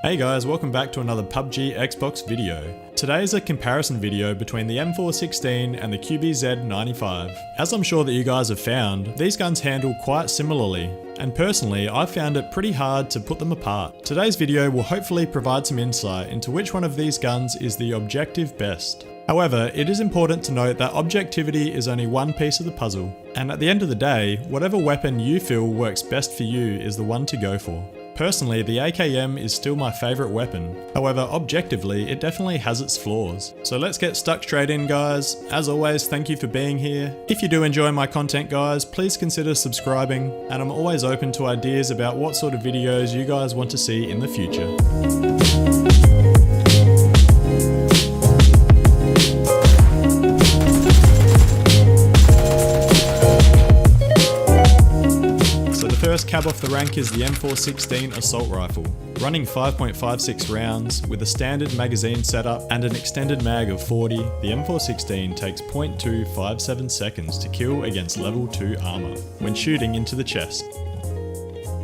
Hey guys, welcome back to another PUBG XBOX video. Today is a comparison video between the M416 and the QBZ-95. As I'm sure that you guys have found, these guns handle quite similarly, and personally I found it pretty hard to put them apart. Today's video will hopefully provide some insight into which one of these guns is the objective best. However, it is important to note that objectivity is only one piece of the puzzle, and at the end of the day, whatever weapon you feel works best for you is the one to go for. Personally, the AKM is still my favourite weapon. However, objectively, it definitely has its flaws. So let's get stuck straight in, guys. As always, thank you for being here. If you do enjoy my content, guys, please consider subscribing, and I'm always open to ideas about what sort of videos you guys want to see in the future. First cab off the rank is the M416 assault rifle. Running 5.56 rounds, with a standard magazine setup and an extended mag of 40, the M416 takes 0.257 seconds to kill against level 2 armor, when shooting into the chest.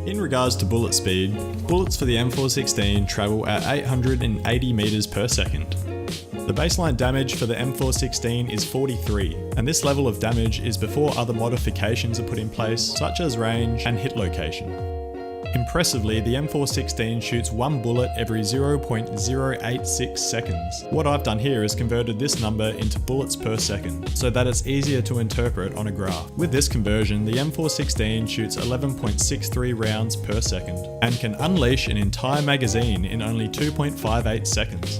In regards to bullet speed, bullets for the M416 travel at 880 meters per second. The baseline damage for the M416 is 43, and this level of damage is before other modifications are put in place, such as range and hit location. Impressively, the M416 shoots one bullet every 0.086 seconds. What I've done here is converted this number into bullets per second, so that it's easier to interpret on a graph. With this conversion, the M416 shoots 11.63 rounds per second, and can unleash an entire magazine in only 2.58 seconds.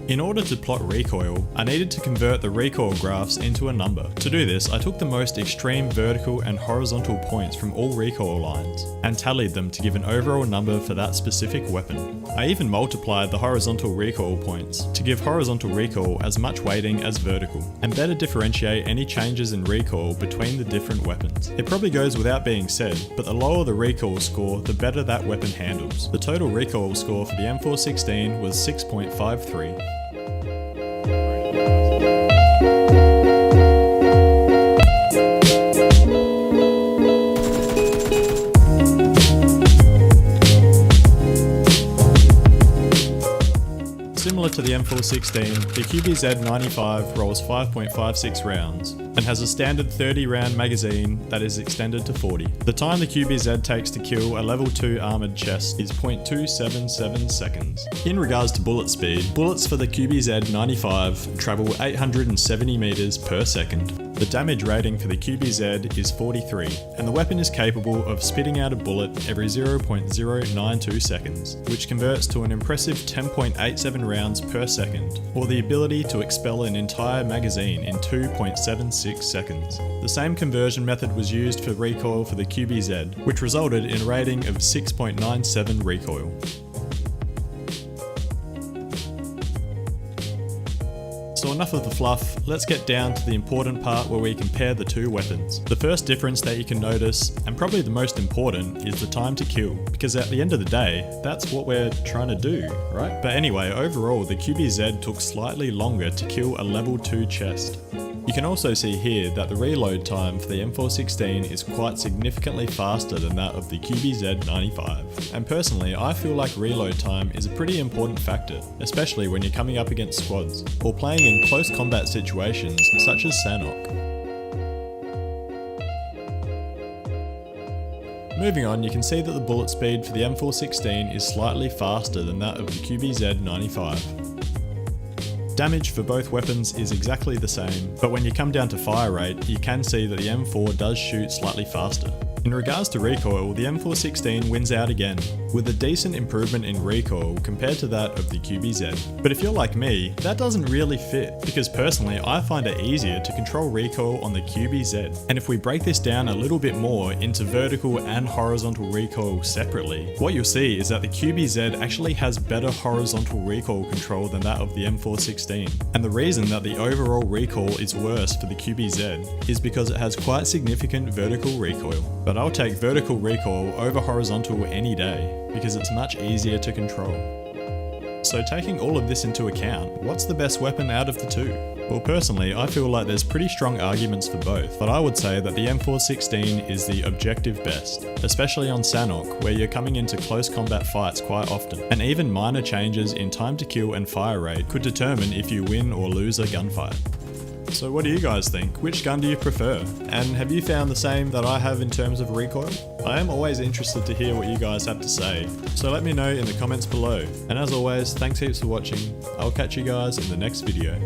In order to plot recoil, I needed to convert the recoil graphs into a number. To do this, I took the most extreme vertical and horizontal points from all recoil lines, and tallied them to give an overall number for that specific weapon. I even multiplied the horizontal recoil points, to give horizontal recoil as much weighting as vertical, and better differentiate any changes in recoil between the different weapons. It probably goes without being said, but the lower the recoil score, the better that weapon handles. The total recoil score for the M416 was 6.53. Similar to the M416, the QBZ-95 rolls 5.56 rounds, and has a standard 30 round magazine that is extended to 40. The time the QBZ takes to kill a level 2 armoured chest is 0.277 seconds. In regards to bullet speed, bullets for the QBZ-95 travel 870 meters per second. The damage rating for the QBZ is 43, and the weapon is capable of spitting out a bullet every 0.092 seconds, which converts to an impressive 10.87 rounds per second, or the ability to expel an entire magazine in 2.76 seconds. The same conversion method was used for recoil for the QBZ, which resulted in a rating of 6.97 recoil. So enough of the fluff, let's get down to the important part where we compare the two weapons. The first difference that you can notice, and probably the most important, is the time to kill, because at the end of the day, that's what we're trying to do, right? But anyway, overall the QBZ took slightly longer to kill a level 2 chest. You can also see here that the reload time for the M416 is quite significantly faster than that of the QBZ-95. And personally, I feel like reload time is a pretty important factor, especially when you're coming up against squads, or playing in close combat situations such as Sanhok. Moving on, you can see that the bullet speed for the M416 is slightly faster than that of the QBZ-95. Damage for both weapons is exactly the same, but when you come down to fire rate, you can see that the M4 does shoot slightly faster. In regards to recoil, the M416 wins out again, with a decent improvement in recoil compared to that of the QBZ. But if you're like me, that doesn't really fit, because personally I find it easier to control recoil on the QBZ. And if we break this down a little bit more into vertical and horizontal recoil separately, what you'll see is that the QBZ actually has better horizontal recoil control than that of the M416. And the reason that the overall recoil is worse for the QBZ is because it has quite significant vertical recoil. But I'll take vertical recoil over horizontal any day, because it's much easier to control. So taking all of this into account, what's the best weapon out of the two? Well, personally, I feel like there's pretty strong arguments for both, but I would say that the M416 is the objective best, especially on Sanhok, where you're coming into close combat fights quite often, and even minor changes in time to kill and fire rate could determine if you win or lose a gunfight. So what do you guys think? Which gun do you prefer? And have you found the same that I have in terms of recoil? I am always interested to hear what you guys have to say, so let me know in the comments below. And as always, thanks heaps for watching. I'll catch you guys in the next video.